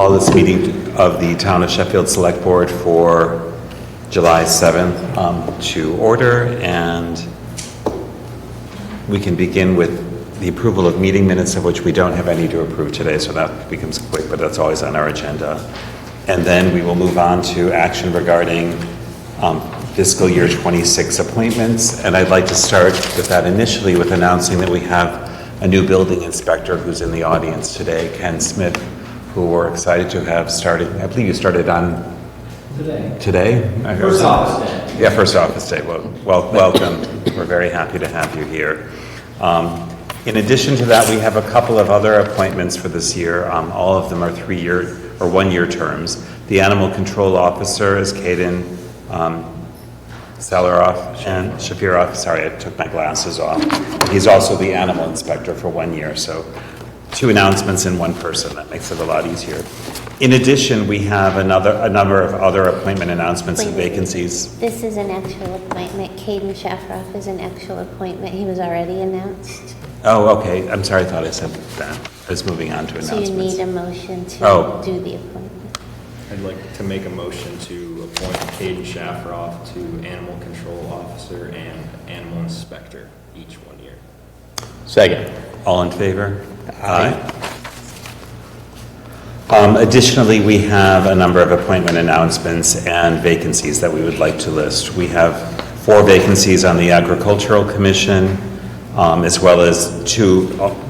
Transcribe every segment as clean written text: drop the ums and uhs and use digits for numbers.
call this meeting of the Town of Sheffield Select Board for July 7th to order, and we can begin with the approval of meeting minutes, of which we don't have any to approve today, so that becomes quick, but that's always on our agenda. And then we will move on to action regarding fiscal year 26 appointments, and I'd like to start with that initially with announcing that we have a new building inspector who's in the audience today, Ken Smith, who we're excited to have started. I believe you started on today? First office day. Yeah, first office day. Well, welcome. We're very happy to have you here. In addition to that, we have a couple of other appointments for this year. All of them are 3-year or 1-year terms. The animal control officer is Kaden Selaroff and Shafirov. Sorry, I took my glasses off. He's also the animal inspector for 1 year. So 2 announcements in one person. That makes it a lot easier. In addition, we have a number of other appointment announcements and vacancies. This is an actual appointment. Caden Shafroff is an actual appointment. He was already announced. Oh, okay. I'm sorry. I thought I said that. I was moving on to announcements. So you need a motion to do the appointment. I'd like to make a motion to appoint Caden Shafroff to Animal Control Officer and Animal Inspector, each 1 year. Second. All in favor? Aye. Additionally, we have a number of appointment announcements and vacancies that we would like to list. We have 4 vacancies on the Agricultural Commission, as well as 2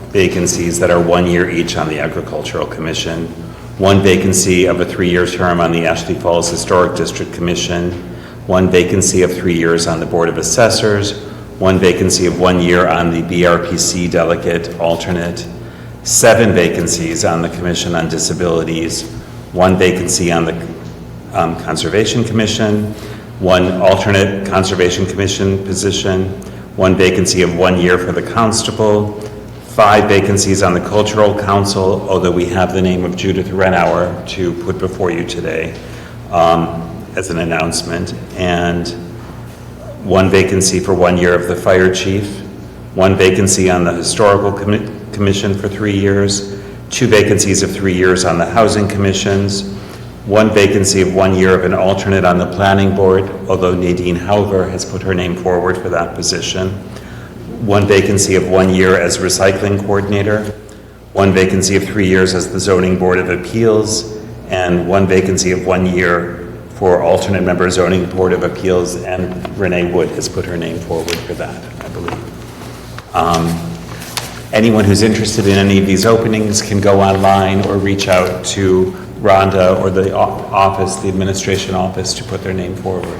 vacancies that are 1 year each on the Agricultural Commission, 1 vacancy of a 3-year term on the Ashley Falls Historic District Commission, 1 vacancy of 3 years on the Board of Assessors, 1 vacancy of 1 year on the BRPC Delegate Alternate, 7 vacancies on the Commission on Disabilities, 1 vacancy on the Conservation Commission, 1 alternate Conservation Commission position, 1 vacancy of 1 year for the Constable, 5 vacancies on the Cultural Council, although we have the name of Judith Renauer to put before you today as an announcement, and 1 vacancy for 1 year of the Fire Chief, 1 vacancy on the Historical Commission for 3 years, 2 vacancies of 3 years on the Housing Commissions, 1 vacancy of 1 year of an alternate on the Planning Board, although Nadine Halver has put her name forward for that position, 1 vacancy of 1 year as Recycling Coordinator, 1 vacancy of 3 years as the Zoning Board of Appeals, and 1 vacancy of 1 year for alternate member Zoning Board of Appeals, and Renee Wood has put her name forward for that, I believe. Anyone who's interested in any of these openings can go online or reach out to Rhonda or the office, the administration office, to put their name forward.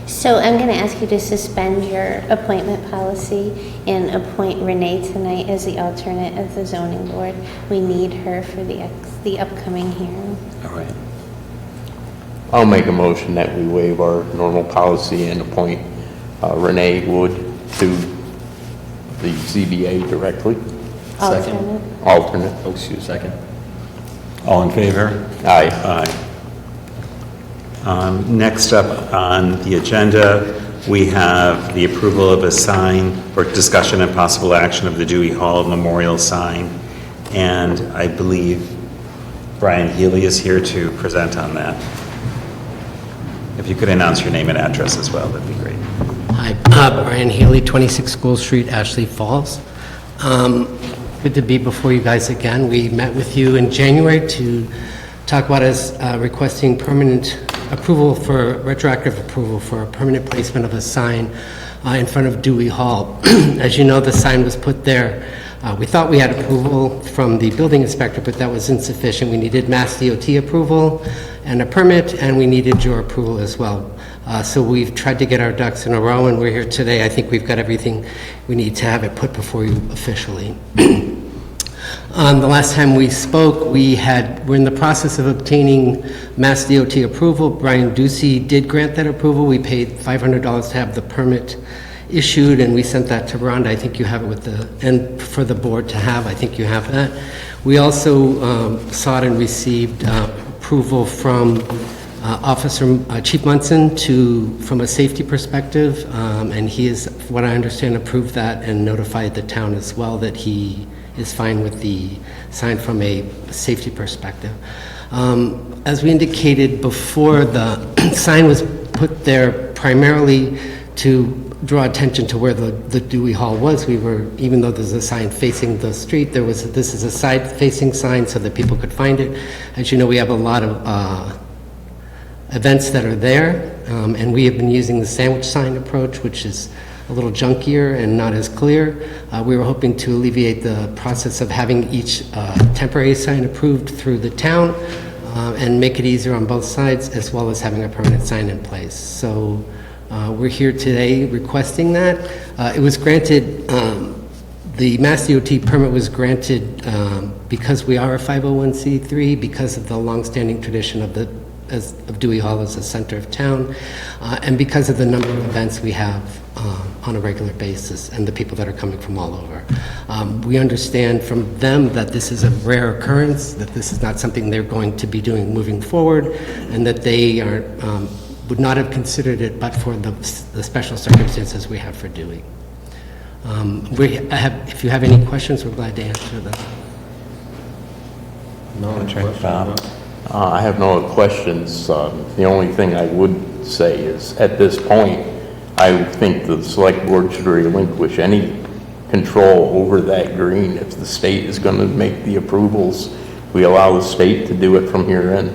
So I'm going to ask you to suspend your appointment policy and appoint Renee tonight as the alternate of the zoning board. We need her for the upcoming hearing. All right. I'll make a motion that we waive our normal policy and appoint Renee Wood to the ZBA directly. Alternate. Alternate. Oh, excuse, second. All in favor? Aye. Aye. Next up on the agenda, we have the approval of a sign or discussion and possible action of the Dewey Hall Memorial sign. And I believe Brian Healy is here to present on that. If you could announce your name and address as well, that'd be great. Hi, Brian Healy, 26 School Street, Ashley Falls. Good to be before you guys again. We met with you in January to talk about us requesting permanent approval for, retroactive approval for a permanent placement of a sign in front of Dewey Hall. As you know, the sign was put there. We thought we had approval from the building inspector, but that was insufficient. We needed Mass DOT approval and a permit, and we needed your approval as well. So we've tried to get our ducks in a row, and we're here today. I think we've got everything we need to have it put before you officially. The last time we spoke, we're in the process of obtaining Mass DOT approval. Brian Ducey did grant that approval. We paid $500 to have the permit issued, and we sent that to Rhonda. I think you have it with and for the board to have. I think you have that. We also sought and received approval from Officer Chief Munson from a safety perspective, and he is, what I understand, approved that and notified the town as well that he is fine with the sign from a safety perspective. As we indicated before, the sign was put there primarily to draw attention to where the Dewey Hall was. Even though there's a sign facing the street, this is a side-facing sign so that people could find it. As you know, we have a lot of events that are there, and we have been using the sandwich sign approach, which is a little junkier and not as clear. We were hoping to alleviate the process of having each temporary sign approved through the town and make it easier on both sides, as well as having a permanent sign in place. So we're here today requesting that. It was granted, the Mass DOT permit was granted because we are a 501c3, because of the longstanding tradition of Dewey Hall as a center of town, and because of the number of events we have on a regular basis and the people that are coming from all over. We understand from them that this is a rare occurrence, that this is not something they're going to be doing moving forward, and that they would not have considered it but for the special circumstances we have for Dewey. If you have any questions, we're glad to answer them. No Patrick, Bob? I have no questions. The only thing I would say is, at this point, I think the select board should relinquish any control over that green. If the state is going to make the approvals, we allow the state to do it from here in.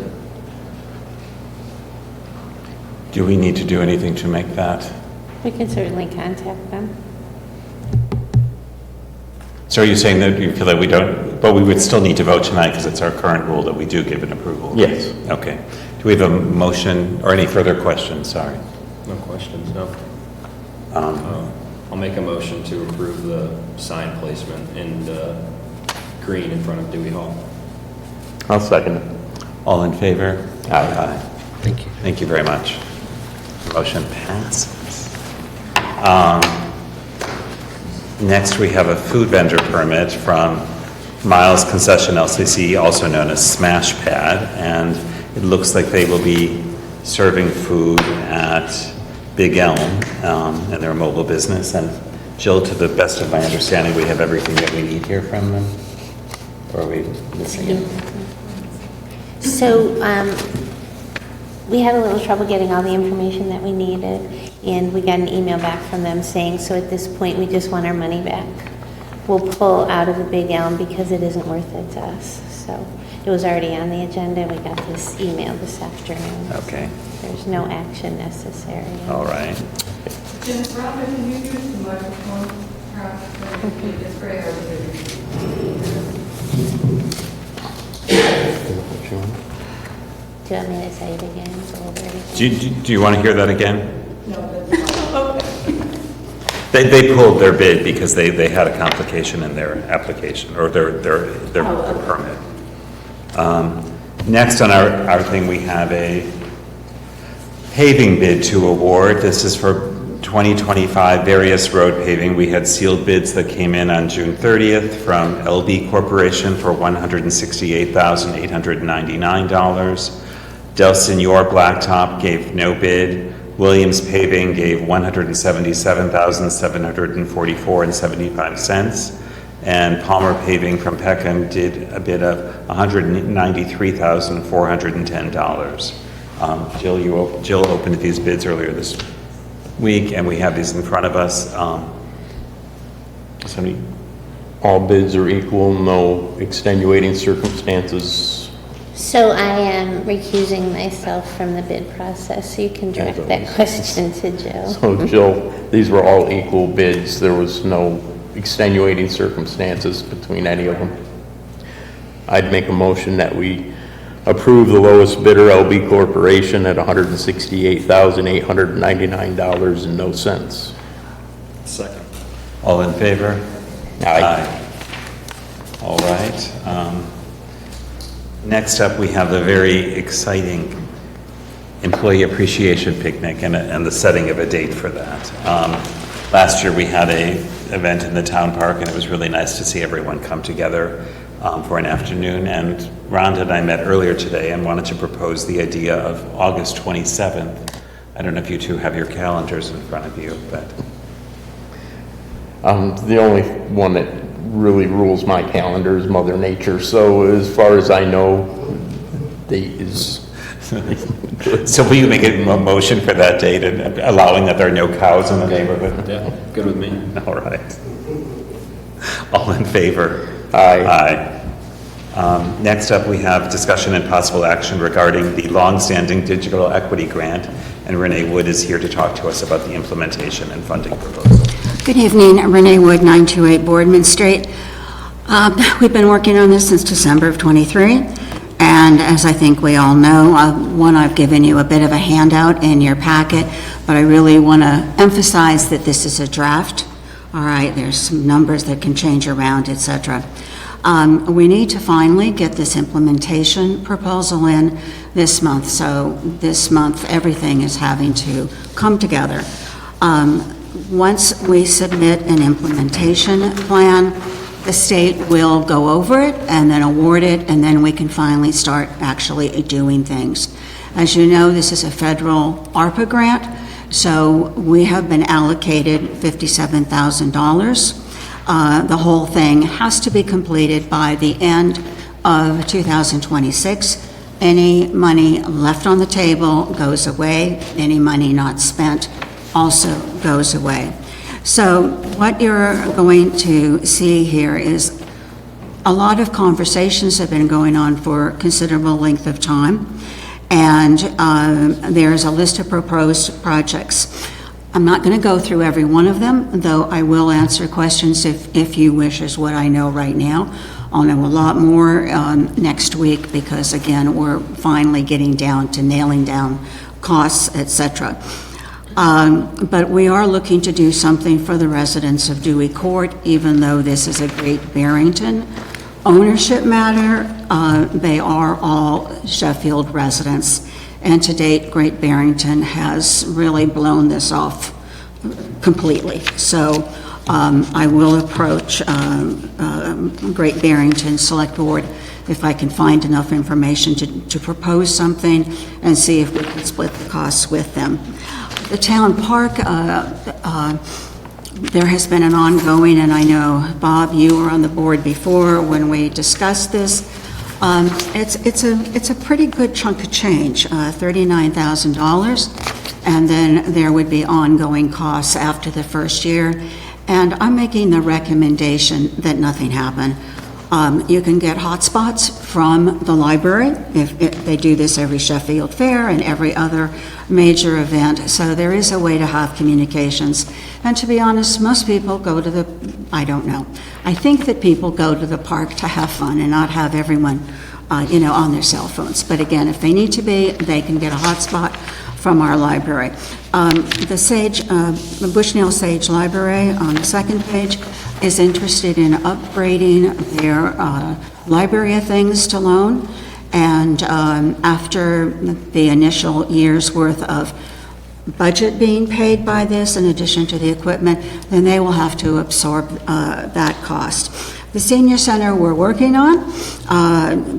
Do we need to do anything to make that? We can certainly contact them. So are you saying that you feel that we don't, but we would still need to vote tonight because it's our current rule that we do give an approval? Yes. Okay. Do we have a motion or any further questions? Sorry. No questions, no. I'll make a motion to approve the sign placement in the green in front of Dewey Hall. I'll second it. All in favor? Aye. Thank you. Thank you very much. Motion passes. Next, we have a food vendor permit from Miles Concession LCC, also known as Smash Pad, and it looks like they will be serving food at Big Elm, and their mobile business. And Jill, to the best of my understanding, we have everything that we need here from them? Or are we missing it? So, we had a little trouble getting all the information that we needed, and we got an email back from them saying, so at this point, we just want our money back. We'll pull out of the Big Elm because it isn't worth it to us. So it was already on the agenda. We got this email this afternoon. Okay. There's no action necessary. All right. Jennifer, can you use the microphone? It's very hard to hear. Do you want me to say it again? Go over it again? Do you want to hear that again? No, that's They pulled their bid because they had a complication in their application, or their permit. Next on our thing, we have a paving bid to award. This is for 2025 various road paving. We had sealed bids that came in on June 30th from LB Corporation for $168,899. Del Senor Blacktop gave no bid. Williams Paving gave $177,744.75, and Palmer Paving from Peckham did a bid of $193,410. Jill opened these bids earlier this week, and we have these in front of us. All bids are equal, no extenuating circumstances. So I am recusing myself from the bid process, so you can direct that question to Jill. So Jill, these were all equal bids. There was no extenuating circumstances between any of them. I'd make a motion that we approve the lowest bidder, LB Corporation, at $168,899 and no cents. Second. All in favor? Aye. All right. Next up, we have the very exciting employee appreciation picnic and the setting of a date for that. Last year, we had an event in the town park, and it was really nice to see everyone come together for an afternoon. And Rhonda and I met earlier today and wanted to propose the idea of August 27th. I don't know if you two have your calendars in front of you, but... The only one that really rules my calendar is Mother Nature. So as far as I know, date is good. So will you make a motion for that date and allowing that there are no cows in the neighborhood? Yeah, good with me. All right. All in favor? Aye. Aye. Next up, we have discussion and possible action regarding the long-standing digital equity grant, and Renee Wood is here to talk to us about the implementation and funding proposal. Good evening, Renee Wood, 928 Boardman Street. We've been working on this since December of '23, and as I think we all know, I've given you a bit of a handout in your packet, but I really want to emphasize that this is a draft. All right, there's some numbers that can change around, etc. We need to finally get this implementation proposal in this month, so this month everything is having to come together. Once we submit an implementation plan, the state will go over it and then award it, and then we can finally start actually doing things. As you know, this is a federal ARPA grant, so we have been allocated $57,000. The whole thing has to be completed by the end of 2026. Any money left on the table goes away. Any money not spent also goes away. So what you're going to see here is a lot of conversations have been going on for a considerable length of time, and there's a list of proposed projects. I'm not going to go through every one of them, though I will answer questions if you wish, is what I know right now. I'll know a lot more next week because, again, we're finally getting down to nailing down costs, etc. But we are looking to do something for the residents of Dewey Court, even though this is a Great Barrington ownership matter. They are all Sheffield residents, and to date, Great Barrington has really blown this off completely. So I will approach Great Barrington Selectboard if I can find enough information to propose something and see if we can split the costs with them. The town park, there has been an ongoing, and I know, Bob, you were on the board before when we discussed this. It's a pretty good chunk of change, $39,000, and then there would be ongoing costs after the first year. And I'm making the recommendation that nothing happen. You can get hotspots from the library if they do this every Sheffield Fair and every other major event. So there is a way to have communications. And to be honest, most people go to the, I don't know. I think that people go to the park to have fun and not have everyone, on their cell phones. But again, if they need to be, they can get a hotspot from our library. The Bushnell Sage Library on the second page is interested in upgrading their library of things to loan, and after the initial year's worth of budget being paid by this, in addition to the equipment, then they will have to absorb that cost. The senior center we're working on,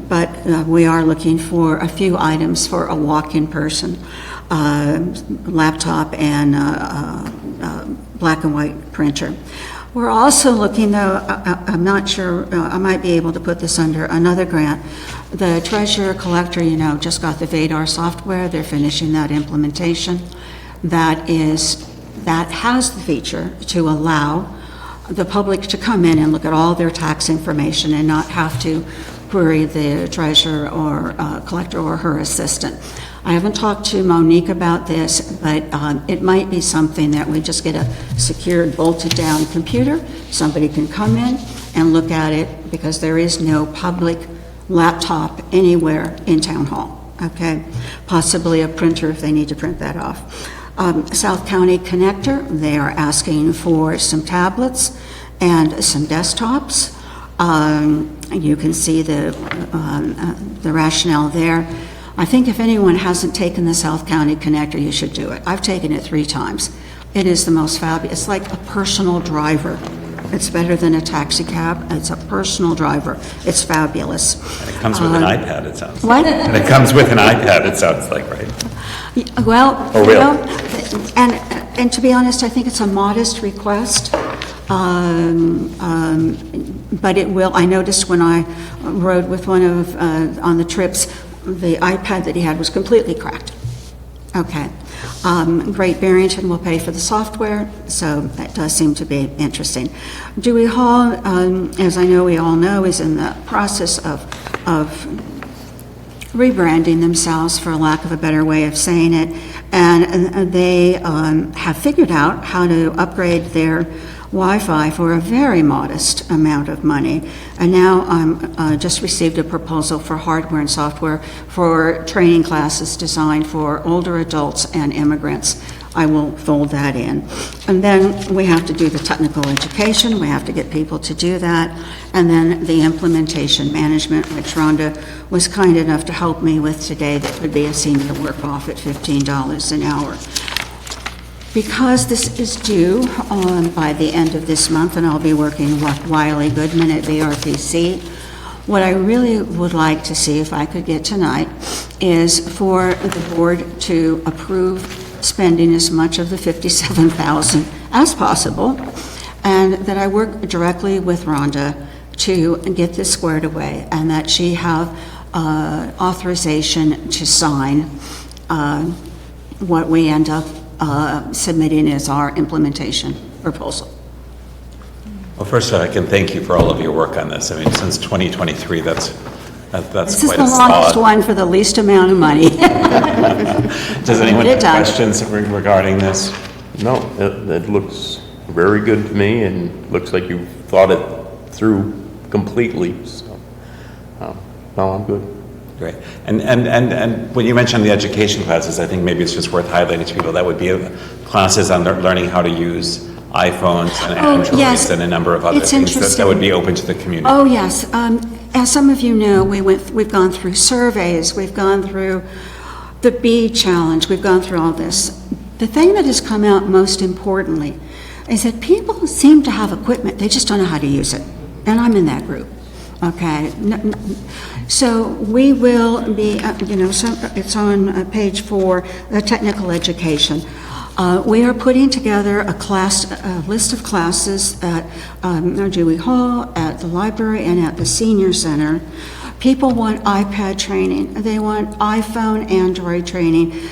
but we are looking for a few items for a walk-in person, laptop and black and white printer. We're also looking, though, I'm not sure, I might be able to put this under another grant. The treasurer collector, just got the Vadar software. They're finishing that implementation. That has the feature to allow the public to come in and look at all their tax information and not have to query the treasurer or collector or her assistant. I haven't talked to Monique about this, but it might be something that we just get a secured, bolted-down computer. Somebody can come in and look at it because there is no public laptop anywhere in Town Hall, okay? Possibly a printer if they need to print that off. South County Connector, they are asking for some tablets and some desktops. You can see the rationale there. I think if anyone hasn't taken the South County Connector, you should do it. I've taken it 3 times. It is the most fabulous. It's like a personal driver. It's better than a taxi cab. It's a personal driver. It's fabulous. And it comes with an iPad, it sounds What? like. And it comes with an iPad, it sounds like, right? Well, Oh, really? And to be honest, I think it's a modest request. But it will, I noticed when I rode with one of, on the trips, the iPad that he had was completely cracked. Okay. Great Barrington will pay for the software, so that does seem to be interesting. Dewey Hall, as I know we all know, is in the process of rebranding themselves, for lack of a better way of saying it, and they have figured out how to upgrade their Wi-Fi for a very modest amount of money. And now just received a proposal for hardware and software for training classes designed for older adults and immigrants. I will fold that in. And then we have to do the technical education. We have to get people to do that. And then the implementation management, which Rhonda was kind enough to help me with today, that would be a senior work off at $15 an hour. Because this is due by the end of this month, and I'll be working with Wiley Goodman at VRPC, what I really would like to see, if I could get tonight, is for the board to approve spending as much of the $57,000 as possible, and that I work directly with Rhonda to get this squared away, and that she have authorization to sign what we end up submitting as our implementation proposal. Well, first of all, I can thank you for all of your work on this. I mean, since 2023, that's This is quite the a longest solid. one for the least amount of money. Does anyone Get have it done. questions regarding this? No, it looks very good to me, and looks like you thought it through completely, so, no, I'm good. Great. And when you mentioned the education classes, I think maybe it's just worth highlighting to people, that would be classes on learning how to use iPhones and Androids yes. and a number of other It's things that interesting. would be open to the community. Oh, yes. As some of you know, we've gone through surveys, we've gone through the Bee Challenge, we've gone through all this. The thing that has come out most importantly is that people seem to have equipment, they just don't know how to use it. And I'm in that group, okay? So we will be, it's on page 4, the technical education. We are putting together a list of classes at Dewey Hall, at the library, and at the senior center. People want iPad training. They want iPhone, Android training.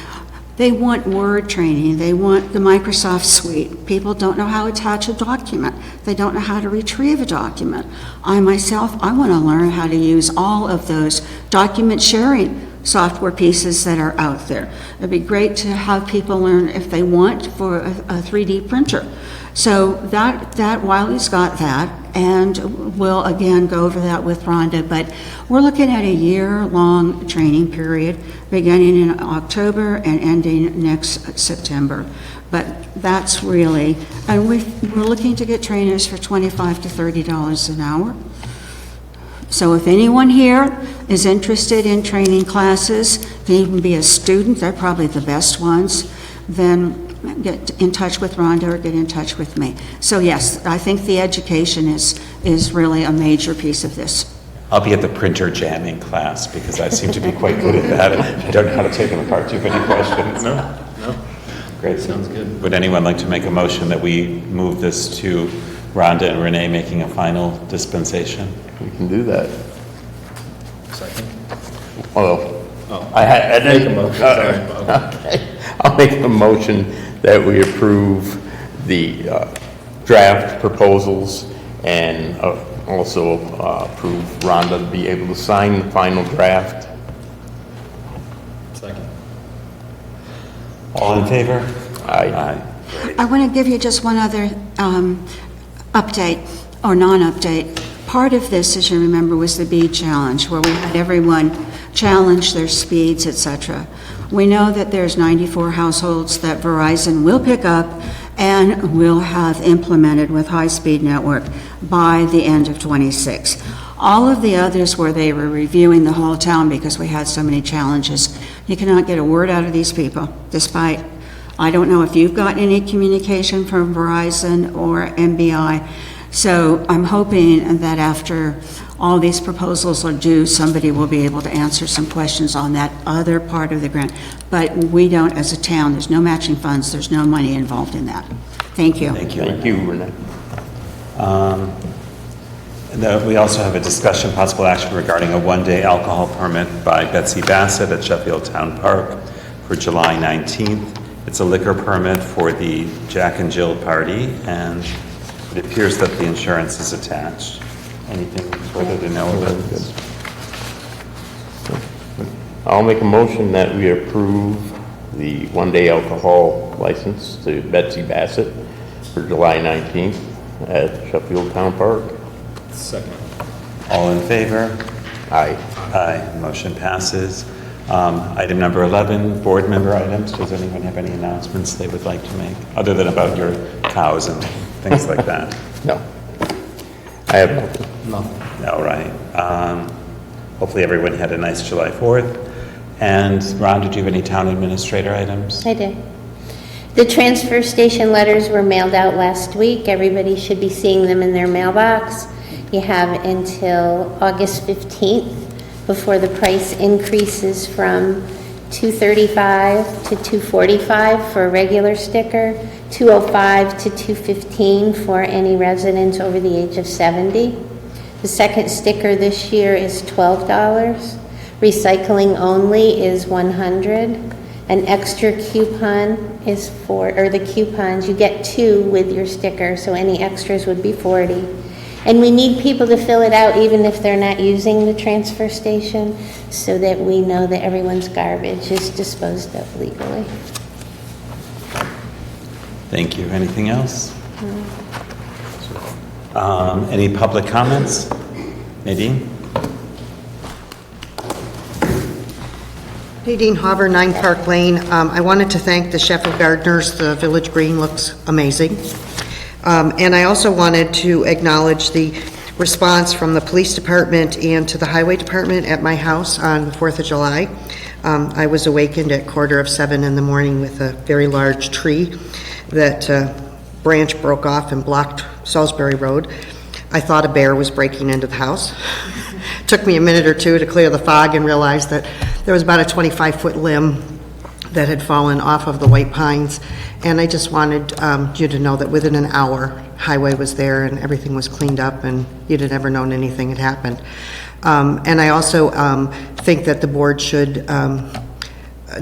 They want Word training. They want the Microsoft suite. People don't know how to attach a document. They don't know how to retrieve a document. I myself, I want to learn how to use all of those document sharing software pieces that are out there. It'd be great to have people learn, if they want, for a 3D printer. So that Wiley's got that, and we'll again go over that with Rhonda, but we're looking at a year-long training period, beginning in October and ending next September. But that's really, and we're looking to get trainers for $25 to $30 an hour. So if anyone here is interested in training classes, can even be a student, they're probably the best ones, then get in touch with Rhonda or get in touch with me. So yes, I think the education is really a major piece of this. I'll be at the printer jamming class because I seem to be quite good at that. I don't know how to take them apart. Do you have any questions? No. Great. Sounds good. Would anyone like to make a motion that we move this to Rhonda and Renee making a final dispensation? We can do that. Second. Well, Oh. I Make didn't. a motion, sorry. Okay. Okay. I'll make a motion that we approve the draft proposals and also approve Rhonda to be able to sign the final draft. Second. All in favor? Aye. I want to give you just one other update, or non-update. Part of this, as you remember, was the Bee Challenge, where we had everyone challenge their speeds, etc. We know that there's 94 households that Verizon will pick up and will have implemented with high-speed network by the end of '26. All of the others where they were reviewing the whole town because we had so many challenges, you cannot get a word out of these people, despite, I don't know if you've got any communication from Verizon or MBI. So I'm hoping that after all these proposals are due, somebody will be able to answer some questions on that other part of the grant. But we don't, as a town, there's no matching funds, there's no money involved in that. Thank you. Thank you. Thank you, Renee. We also have a discussion, possible action regarding a one-day alcohol permit by Betsy Bassett at Sheffield Town Park for July 19th. It's a liquor permit for the Jack and Jill party, and it appears that the insurance is attached. Anything further to know about this? I'll make a motion that we approve the one-day alcohol license to Betsy Bassett for July 19th at Sheffield Town Park. Second. All in favor? Aye. Aye, motion passes. Item number 11, board member items. Does anyone have any announcements they would like to make, other than about your cows and things like that? No. I have nothing. All right. Hopefully everyone had a nice July 4th. And Ron, did you have any town administrator items? I did. The transfer station letters were mailed out last week. Everybody should be seeing them in their mailbox. You have until August 15th before the price increases from $235 to $245 for a regular sticker, $205 to $215 for any residents over the age of 70. The second sticker this year is $12. Recycling only is $100. An extra coupon is the coupons, you get 2 with your sticker, so any extras would be $40. And we need people to fill it out even if they're not using the transfer station, so that we know that everyone's garbage is disposed of legally. Thank you. Anything else? Any public comments? Nadine? Nadine Hauber, 9 Park Lane. I wanted to thank the Sheffield gardeners. The village green looks amazing. And I also wanted to acknowledge the response from the police department and to the highway department at my house on the 4th of July. I was awakened at 6:45 in the morning with a very large tree that branch broke off and blocked Salisbury Road. I thought a bear was breaking into the house. Took me a minute or two to clear the fog and realized that there was about a 25-foot limb that had fallen off of the white pines. And I just wanted you to know that within an hour, highway was there and everything was cleaned up and you'd have never known anything had happened. And I also think that the board should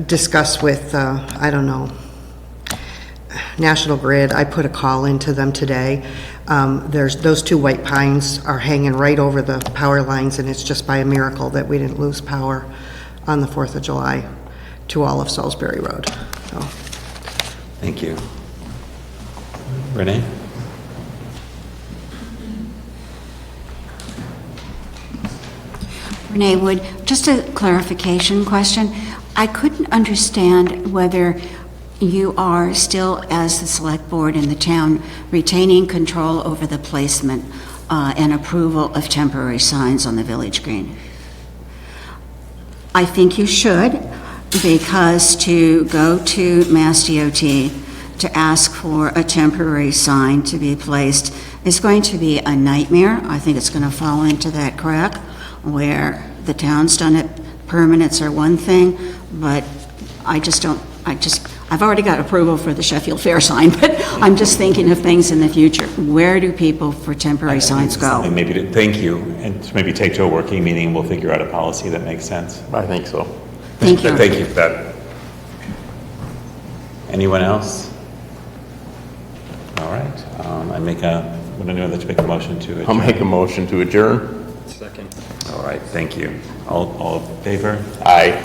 discuss with, National Grid. I put a call into them today. There's those 2 white pines are hanging right over the power lines, and it's just by a miracle that we didn't lose power on the 4th of July to all of Salisbury Road. So. Thank you. Renee? Renee Wood, just a clarification question. I couldn't understand whether you are still, as the select board in the town, retaining control over the placement and approval of temporary signs on the village green. I think you should, because to go to Mass DOT to ask for a temporary sign to be placed is going to be a nightmare. I think it's going to fall into that crack where the town's done it. Permanents are one thing, but I've already got approval for the Sheffield Fair sign, but I'm just thinking of things in the future. Where do people for temporary signs go? And thank you, and to maybe take to a working meeting, we'll figure out a policy that makes sense. I think so. Thank you. Thank you for that. Anyone else? All right, would anyone like to make a motion to adjourn? I'll make a motion to adjourn. Second. All right, thank you. All in favor? Aye.